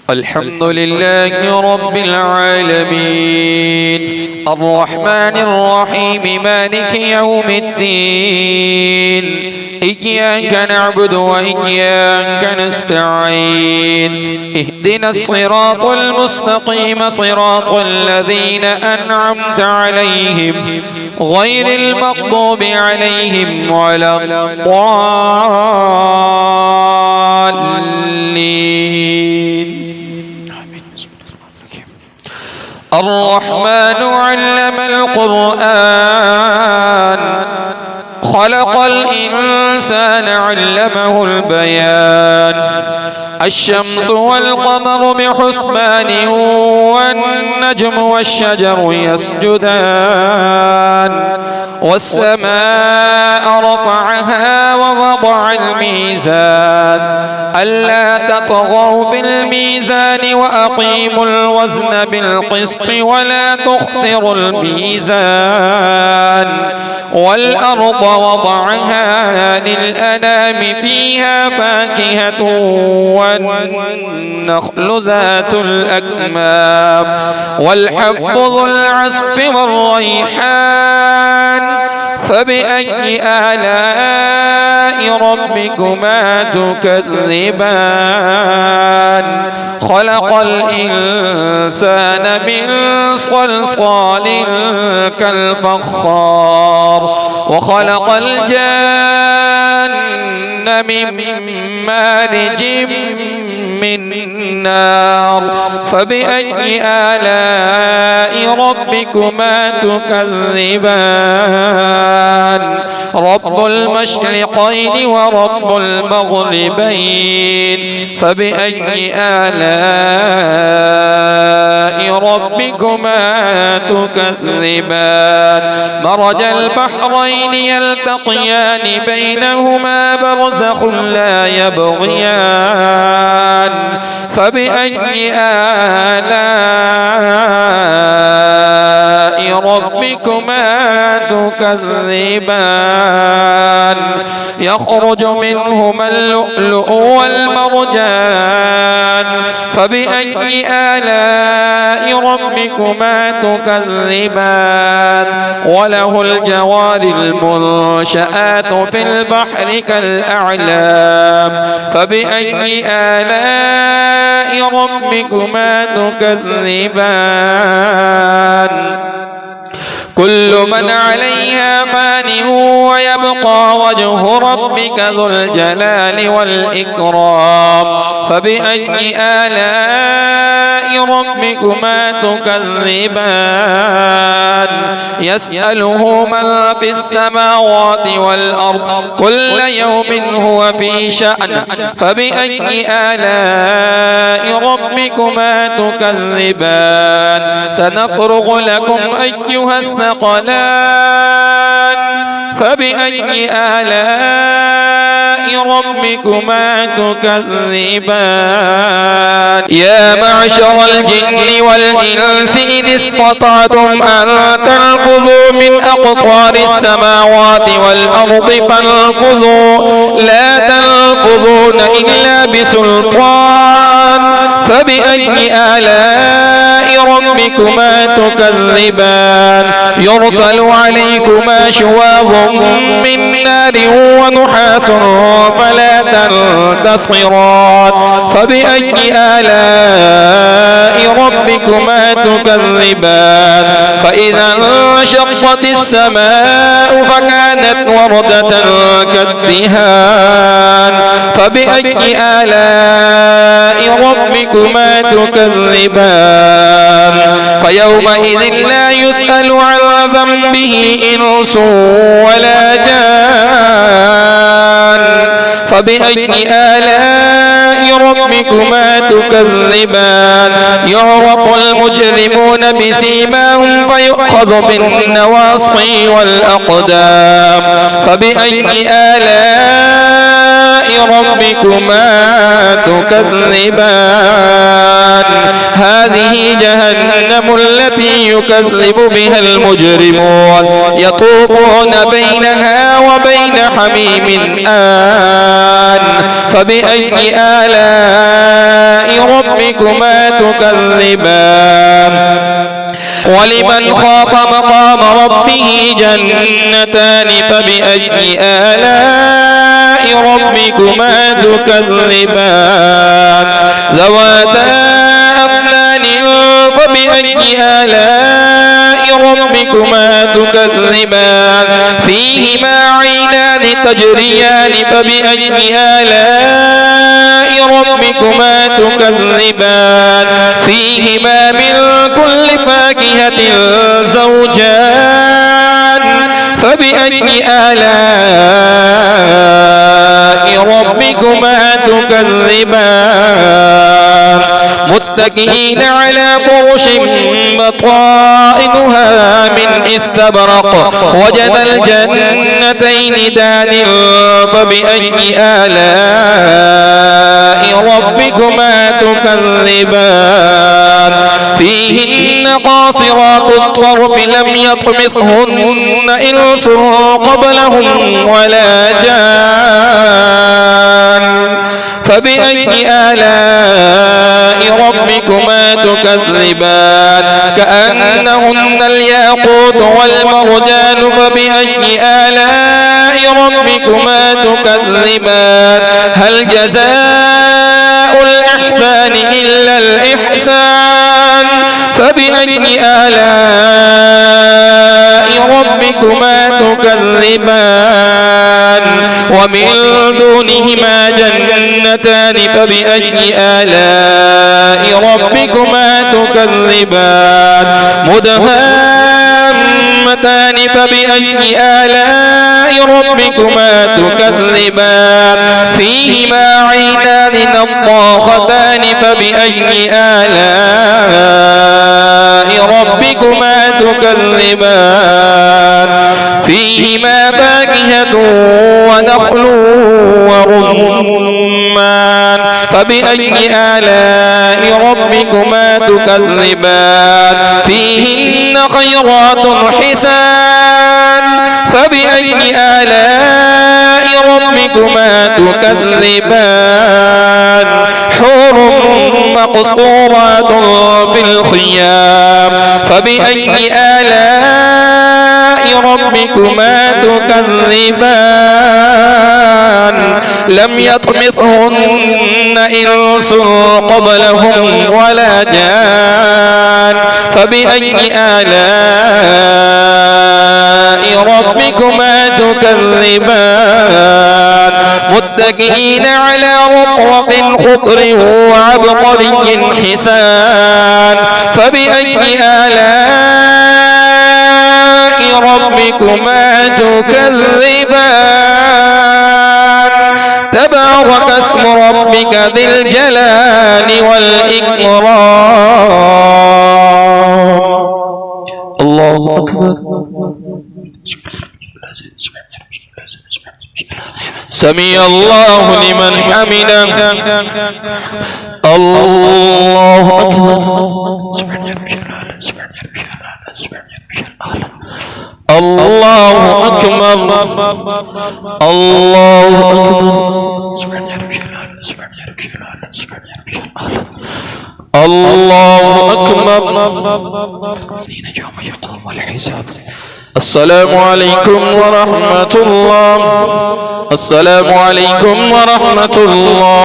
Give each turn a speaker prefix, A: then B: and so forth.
A: الحمد لله رب العالمين الرحمن الرحيم مالك يوم الدين إياك نعبد وإياك نستعين اهدنا الصراط المستقيم صراط الذين أنعمت عليهم غير المغضوب عليهم ولا الضالين. الرحمن علم القرآن خلق الإنسان علمه البيان الشمس والقمر بحسبان والنجم والشجر يسجدان والسماء رفعها ووضع الميزان ألا تطغوا في الميزان وأقيموا الوزن بالقسط ولا تخسروا الميزان والأرض وضعها للأنام فيها فاكهة والنخل ذات الأكمام والحب ذو العصف والريحان فبأي آلاء ربكما تكذبان خلق الإنسان من صلصال كالفخار وخلق الجان من مارج من نار فبأي آلاء ربكما تكذبان رب المشرقين ورب المغربين فبأي آلاء ربكما تكذبان مرج البحرين يلتقيان بينهما برزخ لا يبغيان فبأي آلاء ربكما تكذبان يخرج منهما اللؤلؤ والمرجان فبأي آلاء ربكما تكذبان وله الجوار المنشآت في البحر كالأعلام فبأي آلاء ربكما تكذبان كل من عليها فان ويبقى وجه ربك ذو الجلال والإكرام فبأي آلاء ربكما تكذبان يسأله من في السماوات والأرض كل يوم هو في شأن فبأي آلاء ربكما تكذبان سنفرغ لكم أيها الثقلان فبأي آلاء ربكما تكذبان يا معشر الجن والإنس إن استطعتم أن تنفذوا من أقطار السماوات والأرض فانفذوا لا تنفذون إلا بسلطان فبأي آلاء ربكما تكذبان يرسل عليكما شواظ من نار ونحاس فلا تنتصران فبأي آلاء ربكما تكذبان فإذا انشقت السماء فكانت وردة كالدهان فبأي آلاء ربكما تكذبان فيومئذ لا يسأل عن ذنبه إنس ولا جان فبأي آلاء ربكما تكذبان يعرف المجرمون بسيماهم فيؤخذ بالنواصي والأقدام فبأي آلاء ربكما تكذبان هذه جهنم التي يكذب بها المجرمون يطوفون بينها وبين حميم آن فبأي آلاء ربكما تكذبان ولمن خاف مقام ربه جنتان فبأي آلاء ربكما تكذبان ذواتا أفنان فبأي آلاء ربكما تكذبان فيهما عينان تجريان فبأي آلاء ربكما تكذبان فيهما من كل فاكهة زوجان فبأي آلاء ربكما تكذبان متكئين على فرش بطائنها من استبرق وجنى الجنتين دان فبأي آلاء ربكما تكذبان فيهن قاصرات الطرف لم يطمثهن إنس قبلهم ولا جان فبأي آلاء ربكما تكذبان كأنهن الياقوت والمرجان فبأي آلاء ربكما تكذبان هل جزاء الإحسان إلا الإحسان فبأي آلاء ربكما تكذبان ومن دونهما جنتان فبأي آلاء ربكما تكذبان مدهامتان فبأي آلاء ربكما تكذبان فيهما عينان نضاختان فبأي آلاء ربكما تكذبان فيهما فاكهة ونخل ورمان فبأي آلاء ربكما تكذبان فيهن خيرات حسان فبأي آلاء ربكما تكذبان حور مقصورات في الخيام فبأي آلاء ربكما تكذبان لم يطمثهن إنس قبلهم ولا جان فبأي آلاء ربكما تكذبان متكئين على رطرف خضر وعبقري حسان فبأي آلاء ربكما تكذبان تبارك اسم ربك ذي الجلال والإكرام الله أكبر سمع الله لمن حمده الله أكبر الله أكبر الله أكبر الله أكبر السلام عليكم ورحمة الله السلام عليكم ورحمة الله